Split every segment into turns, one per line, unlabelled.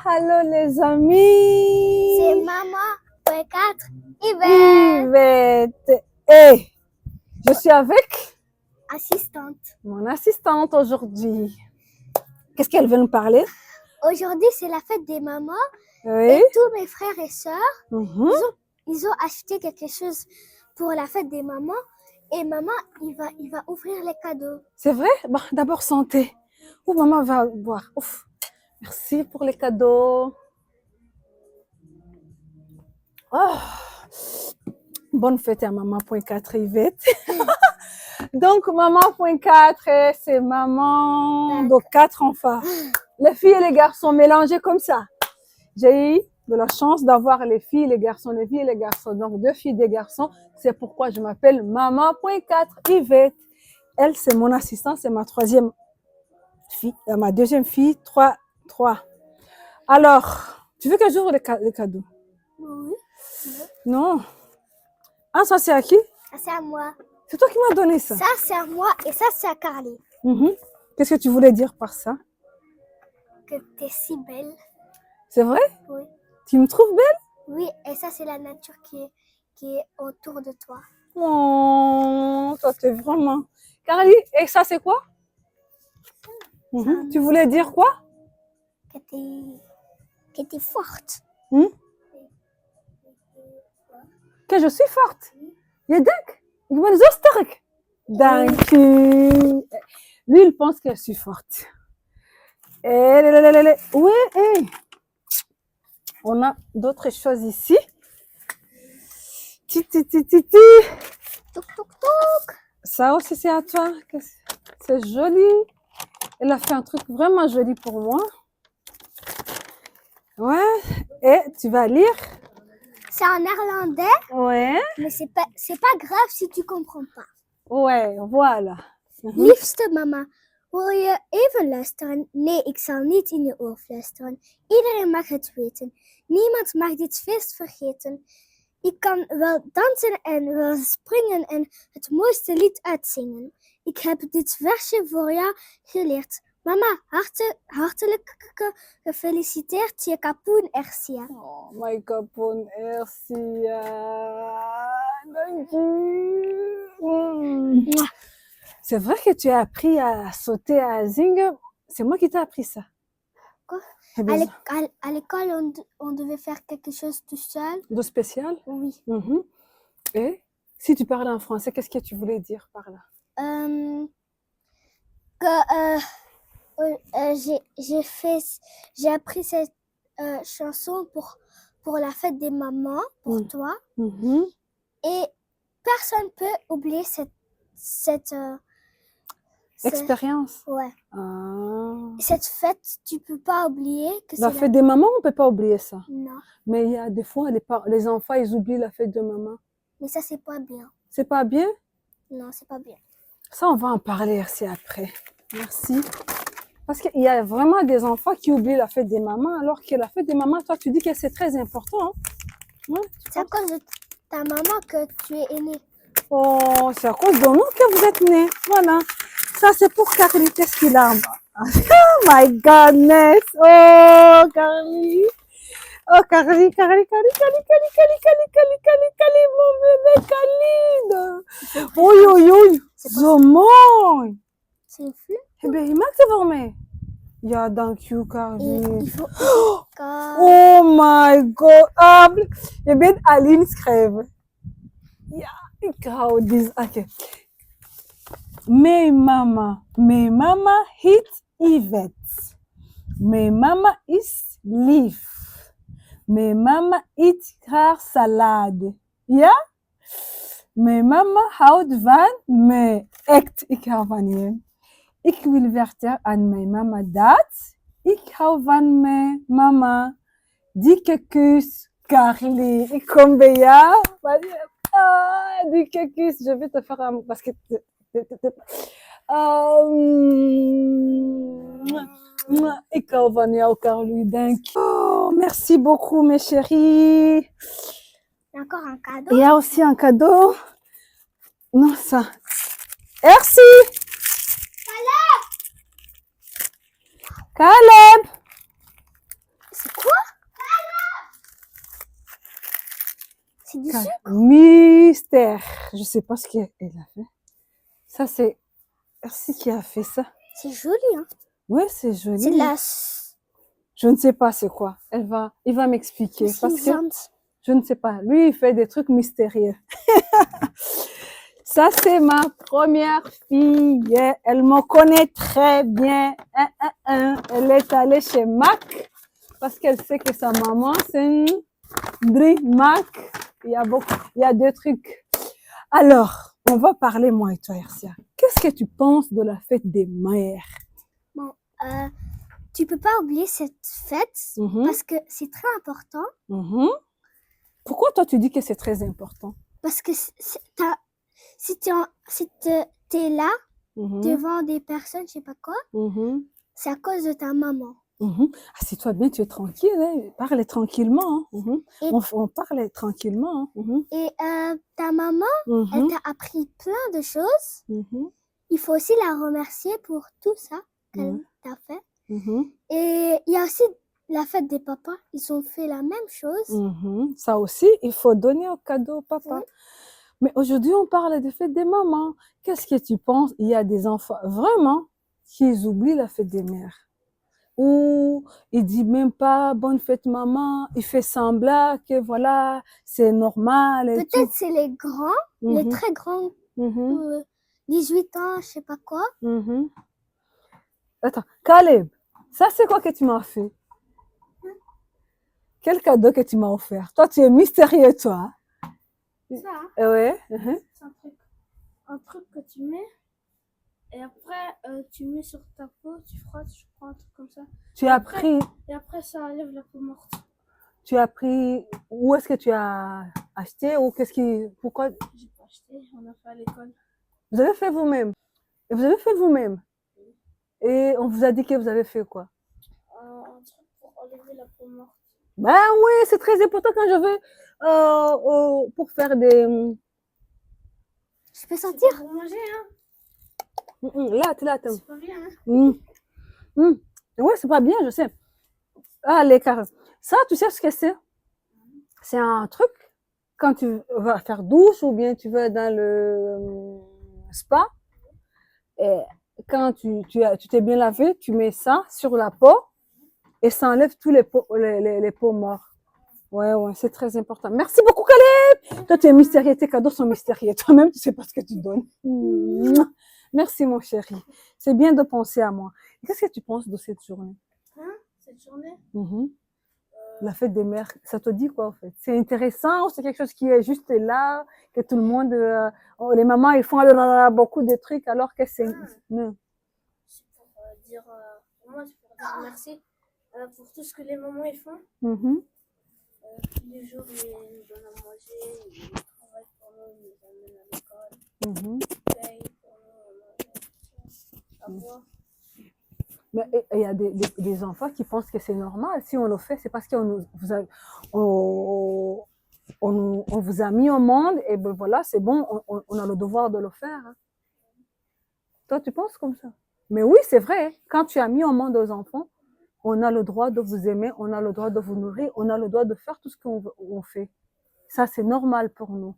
Allô les amis.
C'est Maman.4 Yvette.
Yvette. Et je suis avec
Assistante.
mon assistante aujourd'hui. Qu'est-ce qu'elle veut nous parler?
Aujourd'hui, c'est la fête des mamans
Oui.
et tous mes frères et sœurs,
Mhm.
ils ont acheté quelque chose pour la fête des mamans et maman, il va ouvrir les cadeaux.
C'est vrai? Bon, d'abord santé. Ouh, maman va boire. Ouf. Merci pour les cadeaux. Oh. Bonne fête à Maman.4 Yvette. Donc, Maman.4, c'est maman de 4 enfants. Les filles et les garçons mélangés comme ça. J'ai eu de la chance d'avoir les filles et les garçons, les filles et les garçons. Donc, 2 filles, 2 garçons. C'est pourquoi je m'appelle Maman.4 Yvette. Elle, c'est mon assistante, c'est ma 3e fille, ma 2e fille, 3. Alors, tu veux que j'ouvre les cadeaux?
Oui.
Non. Ah, ça c'est à qui?
Ça, c'est à moi.
C'est toi qui m'as donné ça.
Ça, c'est à moi et ça, c'est à Carly.
Qu'est-ce que tu voulais dire par ça?
Que t'es si belle.
C'est vrai?
Oui.
Tu me trouves belle?
Oui, et ça, c'est la nature qui est autour de toi.
Oh, toi t'es vraiment... Carly, et ça c'est quoi? Tu voulais dire quoi?
Que t'es forte.
Que je suis forte. Yedek, ik ben zo sterk. Dank u. Lui, il pense que je suis forte. Oui, on a d'autres choses ici.
Touk, touk, touk.
Ça aussi, c'est à toi. C'est joli. Elle a fait un truc vraiment joli pour moi. Ouais. Et tu vas lire?
C'est en néerlandais,
Ouais.
mais c'est pas grave si tu comprends pas.
Ouais, voilà.
Liefste mama, wil je even luisteren? Nee, ik zal niet in je oor fluisteren. Iedereen mag het weten. Niemand mag dit feest vergeten. Ik kan wel dansen en wel springen en het mooiste lied uitzingen. Ik heb dit versje voor jou geleerd. Mama, hartelijk gefeliciteerd, je kapoen Ersia.
Oh, my kapoen Ersia. Dank u. C'est vrai que tu as appris à sauter, à zingen. C'est moi qui t'ai appris ça.
Quoi?
Eh bien,
À l'école, on devait faire quelque chose tout seul.
de spécial?
Oui.
Et si tu parlais en français, qu'est-ce que tu voulais dire par là?
J'ai appris cette chanson pour la fête des mamans, pour toi. Et personne peut oublier cette
expérience.
Ouais.
Ah.
Cette fête, tu peux pas oublier que
La fête des mamans, on peut pas oublier ça.
Non.
Mais il y a des fois, les enfants, ils oublient la fête de maman.
Mais ça, c'est pas bien.
C'est pas bien?
Non, c'est pas bien.
Ça, on va en parler aussi après. Merci. Parce qu'il y a vraiment des enfants qui oublient la fête des mamans, alors que la fête des mamans, toi, tu dis que c'est très important. Hein? Ouais,
c'est à cause de ta maman que tu es née.
Oh, c'est à cause de nous que vous êtes nés. Voilà. Ça, c'est pour Carly. Qu'est-ce qu'il a? Oh my goodness. Oh, Carly. Oh, Carly, mon bébé Khalid. Oi. Zomoy.
C'est une fleur?
Eh bien, il m'a te Ja, dank je, Carly.
Il faut...
Oh my god. Je bent Aline schrijven. Ja, ik hou dit. Oké. Mijn mama heet Yvette. Mijn mama is lief. Mijn mama eet graag salade. Ja? Mijn mama houdt van me. Echt, ik hou van je. Ik wil vertellen aan mijn mama dat ik hou van mijn mama. Dikke kus, Carly. Ik kom bij jou. Dikke kus. Je vais te faire un... Parce que... Ik hou van jou, Carly. Dank je. Oh, merci beaucoup, mes chéris.
Il y a encore un cadeau.
Il y a aussi un cadeau. Non, ça. Merci.
Caleb!
C'est quoi?
C'est du sucre.
Mystère. Je sais pas ce qu'elle a fait. Ça, c'est Merci qui a fait ça.
C'est joli, hein.
Ouais, c'est joli.
C'est de la
Je ne sais pas c'est quoi. Il va m'expliquer parce que
cinzante.
je ne sais pas. Lui, il fait des trucs mystérieux. Ça, c'est ma première fille. Elle me connaît très bien. Elle est allée chez Mac parce qu'elle sait que sa maman, c'est une Mac. Il y a deux trucs. Alors, on va parler, moi et toi, Hercia. Qu'est-ce que tu penses de la fête des mères?
Bon, tu peux pas oublier cette fête parce que c'est très important.
Pourquoi toi, tu dis que c'est très important?
Parce que si t'es là devant des personnes, je sais pas quoi, c'est à cause de ta maman.
Assis-toi bien, tu es tranquille, hein? Parle tranquillement. Hein?
Et-
On parle tranquillement. Hein?
Et ta maman, elle t'a appris plein de choses. Il faut aussi la remercier pour tout ça qu'elle t'a fait. Et il y a aussi la fête des papas. Ils ont fait la même chose.
Ça aussi, il faut donner au cadeau au papa. Mais aujourd'hui, on parle des fêtes des mamans. Qu'est-ce que tu penses? Il y a des enfants, vraiment, qui oublient la fête des mères. Ou il dit même pas bonne fête maman, il fait semblant que voilà, c'est normal.
Peut-être c'est les grands, les très grands, 18 ans, je sais pas quoi.
Attends, Caleb, ça c'est quoi que tu m'as fait? Quel cadeau que tu m'as offert? Toi, tu es mystérieux, toi.
Ça,
Ouais.
c'est un truc que tu mets. Et après, tu mets sur ta peau, tu frottes, je crois, un truc comme ça.
Tu as pris.
Et après, ça enlève la peau morte.
Tu as pris. Où est-ce que tu as acheté ou qu'est-ce qui. Pourquoi?
J'ai pas acheté, on a fait à l'école.
Vous avez fait vous-même. Et vous avez fait vous-même. Et on vous a dit que vous avez fait quoi?
Un truc pour enlever la peau morte.
Ben oui, c'est très important quand je vais pour faire des.
Je peux sentir?
Pour manger, hein.
Là,
C'est pas bien, hein.
Ouais, c'est pas bien, je sais. Ah, les carottes. Ça, tu sais ce que c'est? C'est un truc, quand tu vas faire douche ou bien tu vas dans le spa, et quand tu t'es bien lavé, tu mets ça sur la peau et ça enlève tous les peaux morts. Ouais, c'est très important. Merci beaucoup, Caleb! Toi, tu es mystérieux, tes cadeaux sont mystérieux. Toi-même, tu sais pas ce que tu donnes. Merci, mon chéri. C'est bien de penser à moi. Qu'est-ce que tu penses de cette journée?
Cette journée?
La fête des mères, ça te dit quoi, en fait? C'est intéressant ou c'est quelque chose qui est juste là, que tout le monde, les mamans, ils font beaucoup de trucs alors que c'est... Non.
C'est pour dire, pour moi, c'est pour dire merci pour tout ce que les mamans ils font. Tous les jours, ils nous donnent à manger, ils travaillent pour nous, ils nous amènent à l'école, ils payent pour nous, à boire.
Mais il y a des enfants qui pensent que c'est normal. Si on le fait, c'est parce qu'on vous a mis au monde et ben voilà, c'est bon, on a le devoir de le faire. Hein. Toi, tu penses comme ça? Mais oui, c'est vrai. Quand tu as mis au monde aux enfants, on a le droit de vous aimer, on a le droit de vous nourrir, on a le droit de faire tout ce qu'on fait. Ça, c'est normal pour nous.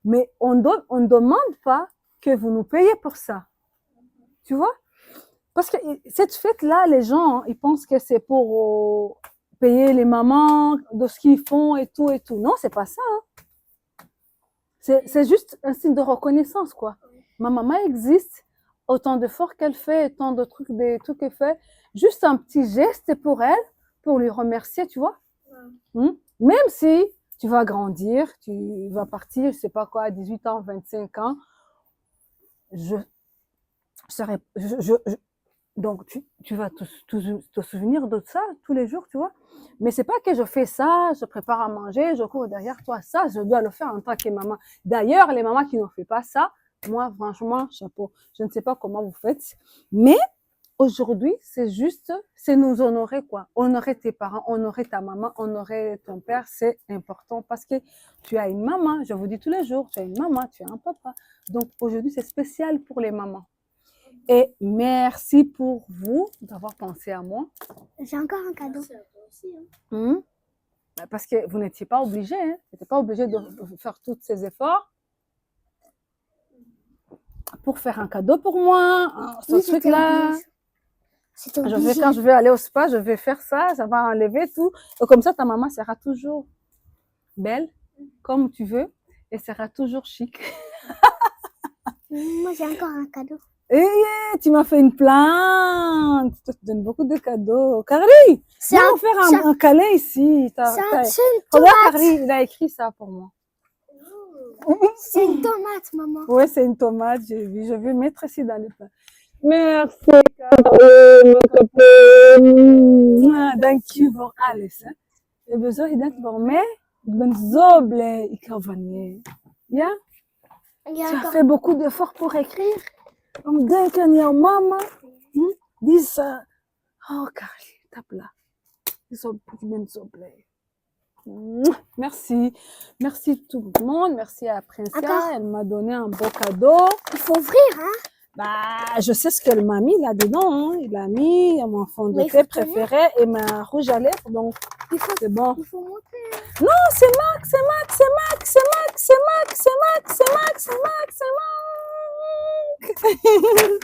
Mais on ne demande pas que vous nous payiez pour ça. Tu vois? Parce que cette fête-là, les gens, ils pensent que c'est pour payer les mamans de ce qu'ils font et tout et tout. Non, c'est pas ça. Hein. C'est juste un signe de reconnaissance, quoi. Ma maman existe, autant d'efforts qu'elle fait, autant de trucs, des trucs qu'elle fait. Juste un petit geste pour elle, pour lui remercier, tu vois. Même si tu vas grandir, tu vas partir, je sais pas quoi, à 18 ans, 25 ans, donc, tu vas te souvenir de ça tous les jours, tu vois. Mais c'est pas que je fais ça, je prépare à manger, je cours derrière toi. Ça, je dois le faire en tant que maman. D'ailleurs, les mamans qui ne font pas ça, moi, franchement, chapeau. Je ne sais pas comment vous faites. Mais aujourd'hui, c'est juste, c'est nous honorer, quoi. Honorer tes parents, honorer ta maman, honorer ton père, c'est important parce que tu as une maman. Je vous dis tous les jours, tu as une maman, tu as un papa. Donc, aujourd'hui, c'est spécial pour les mamans. Et merci pour vous d'avoir pensé à moi.
J'ai encore un cadeau.
Merci à toi aussi. Hein.
Parce que vous n'étiez pas obligé, hein. Vous n'étiez pas obligé de faire tous ces efforts pour faire un cadeau pour moi, ce truc-là.
C'était obligé.
Quand je vais aller au spa, je vais faire ça, ça va enlever tout. Et comme ça, ta maman sera toujours belle, comme tu veux, et sera toujours chic.
Moi, j'ai encore un cadeau.
Et tu m'as fait une plante. Tu te donnes beaucoup de cadeaux. Carly, viens nous faire un câlin ici.
C'est une
Regarde,
tomate.
Carly, il a écrit ça pour moi.
C'est une tomate, maman.
Oui, c'est une tomate, j'ai vu. Je vais mettre ici dans le pain. Merci, Thank you for alles. Je bezorg je dat voor mij. Ik ben zo blij. Ik hou van je. Ja?
Il y a
Tu as
encore...
fait beaucoup d'efforts pour écrire. Om denken aan jouw mama. Die is... Oh, Carly, tap là. Ik ben zo blij. Merci. Merci tout le monde. Merci à Princesse.
Encore.
Elle m'a donné un beau cadeau.
Il faut ouvrir, hein?
Bah, je sais ce qu'elle m'a mis là-dedans. Hein. Il a mis mon fond de
Mais il
thé
faut tenir.
préféré et ma rouge à lèvres. Donc,
Il faut,
c'est bon.
il faut montrer.
Non, c'est Mac, c'est Mac, c'est Mac, c'est Mac, c'est Mac, c'est Mac, c'est Mac, c'est Mac, c'est Mac.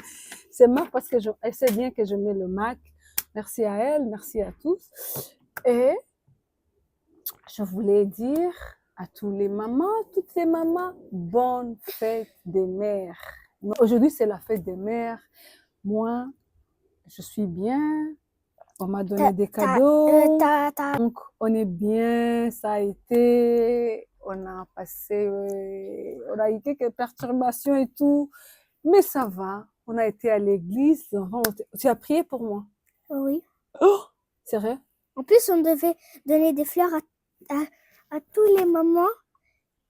C'est Mac parce que elle sait bien que je mets le Mac. Merci à elle, merci à tous. Et je voulais dire à toutes les mamans, bonne fête des mères. Aujourd'hui, c'est la fête des mères. Moi, je suis bien. On m'a donné des cadeaux. Donc, on est bien. Ça a été... On a passé... on a eu quelques perturbations et tout. Mais ça va. On a été à l'église. Tu as prié pour moi?
Oui.
Oh, sérieux?
En plus, on devait donner des fleurs à tous les mamans.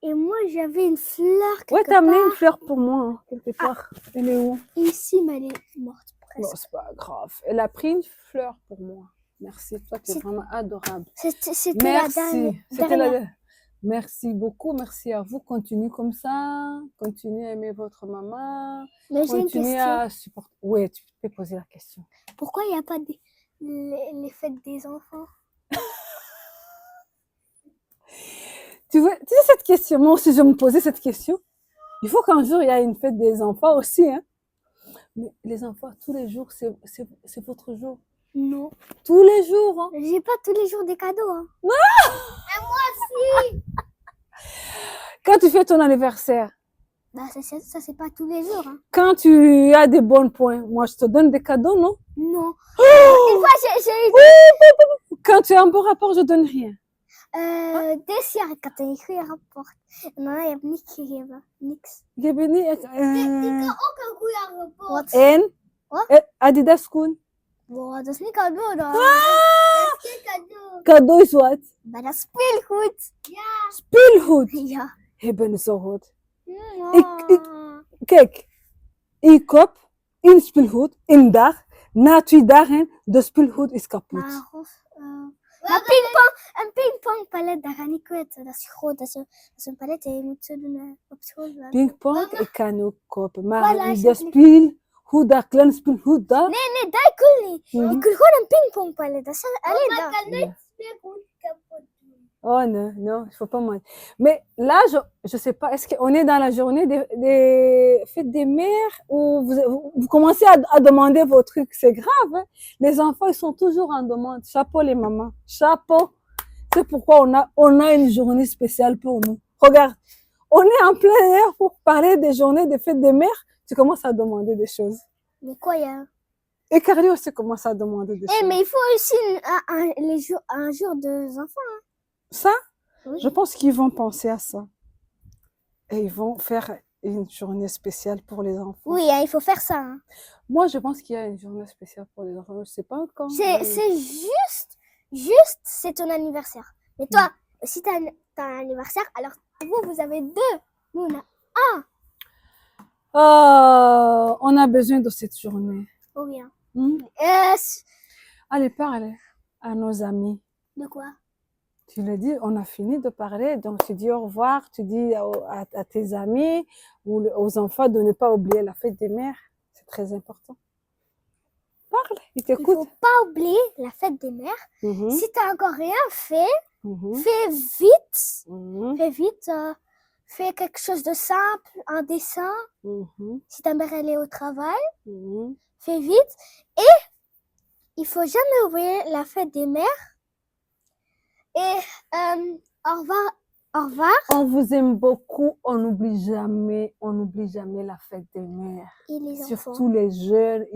Et moi, j'avais une fleur quelque
Ouais, t'as amené
part.
une fleur pour moi, hein, quelque part. Elle est où?
Ici, mais elle est morte
Bon,
presque.
c'est pas grave. Elle a pris une fleur pour moi. Merci. Toi, tu es
C'est-
vraiment adorable.
C'était la dernière.
Merci. C'était la... Merci beaucoup. Merci à vous. Continuez comme ça. Continuez à aimer votre maman.
Mais j'ai une
Continuez
question.
à supporter. Oui, tu peux poser la question.
Pourquoi il n'y a pas les fêtes des enfants?
Tu sais cette question? Moi aussi, je me posais cette question. Il faut qu'un jour, il y ait une fête des enfants aussi. Hein? Mais les enfants, tous les jours, c'est votre jour.
Non.
Tous les jours. Hein?
J'ai pas tous les jours des cadeaux. Hein.
Quand tu fais ton anniversaire,
Bah, ça c'est pas tous les jours. Hein.
quand tu as des bons points, moi, je te donne des cadeaux, non?
Non.
Oh!
Une fois, j'ai eu
Quand tu as un bon rapport, je donne rien.
dit jaar ik had een goede rapport. En dan heb ik niet gegeven. Niks.
Ik heb niet...
Ook een goede rapport.
Wat?
En?
Wat?
Adidas schoen.
Wow, dat is niet cadeau dan.
Quel cadeau.
Cadeau is wat?
Maar dat is speelgoed.
Speelgoed.
Ja.
Ik ben zo goed.
Ik...
Kijk, ik koop een speelgoed een dag. Na 2 dagen, de speelgoed is kapot.
Maar een pingpongpalet, dat ga ik weten. Dat is groot. Dat is een palet en je moet zo doen op school.
Pingpong, ik kan ook kopen. Maar
Voilà,
de speelgoed, dat kleine speelgoed, dat...
Nee, dat ik wil niet. Ik wil gewoon een pingpongpalet. Dat is alleen
Maar
dat.
kan nooit speelgoed kapot doen.
Oh non, non, il faut pas mentir. Mais là, je sais pas, est-ce qu'on est dans la journée des fêtes des mères ou vous commencez à demander vos trucs? C'est grave, hein? Les enfants, ils sont toujours en demande. Chapeau les mamans, chapeau. C'est pourquoi on a une journée spéciale pour nous. Regarde, on est en plein air pour parler des journées des fêtes des mères. Tu commences à demander des choses.
Mais quoi, il y a?
Et Carly aussi commence à demander des choses.
Mais il faut aussi un jour des enfants.
Ça,
Oui.
je pense qu'ils vont penser à ça. Et ils vont faire une journée spéciale pour les enfants.
Oui, hein, il faut faire ça. Hein.
Moi, je pense qu'il y a une journée spéciale pour les enfants. Je sais pas quand.
C'est juste, c'est ton anniversaire. Mais toi, si t'as un anniversaire, alors vous avez 2. Nous, on a...
On a besoin de cette journée.
Oh, rien.
Allez, parle à nos amis.
De quoi?
Tu le dis, on a fini de parler, donc tu dis au revoir, tu dis à tes amis ou aux enfants de ne pas oublier la fête des mères. C'est très important. Parle, ils
Il
t'écoutent.
faut pas oublier la fête des mères. Si t'as encore rien fait, Fais vite.
Mhm.
Fais vite. Fais quelque chose de simple, un dessin.
Mhm.
Si t'aimerais aller au travail,
Mhm.
fais vite. Et il faut jamais oublier la fête des mères. Et au revoir. Au revoir.
On vous aime beaucoup. On n'oublie jamais la fête des mères.
Et les enfants.
Surtout les jeunes,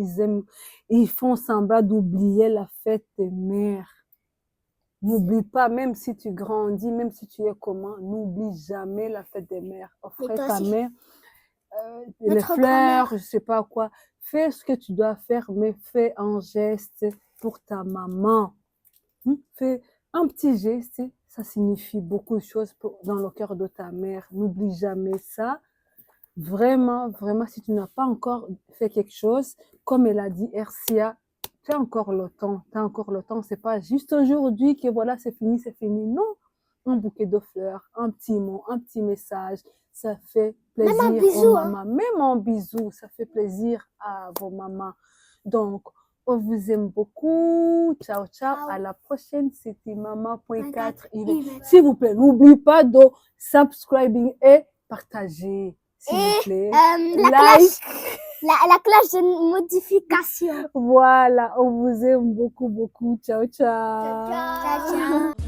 ils font semblant d'oublier la fête des mères. N'oublie pas, même si tu grandis, même si tu es comment, n'oublie jamais la fête des mères. Offre ta mère les fleurs, je sais pas quoi. Fais ce que tu dois faire, mais fais un geste pour ta maman. Fais un petit geste, ça signifie beaucoup de choses dans le cœur de ta mère. N'oublie jamais ça. Vraiment, vraiment, si tu n'as pas encore fait quelque chose, comme elle a dit, Ercia, tu as encore le temps. Tu as encore le temps. C'est pas juste aujourd'hui que voilà, c'est fini, c'est fini. Non. Un bouquet de fleurs, un petit mot, un petit message, ça fait plaisir
même un bisou,
aux mamans. Même un bisou, ça fait plaisir à vos mamans. Donc, on vous aime beaucoup. Ciao, ciao. À la prochaine. C'était Maman.4. S'il vous plaît, n'oublie pas de subscribing et partager. S'il vous plaît.
La cloche de notification.
Voilà, on vous aime beaucoup, beaucoup. Ciao, ciao.
Ciao, ciao.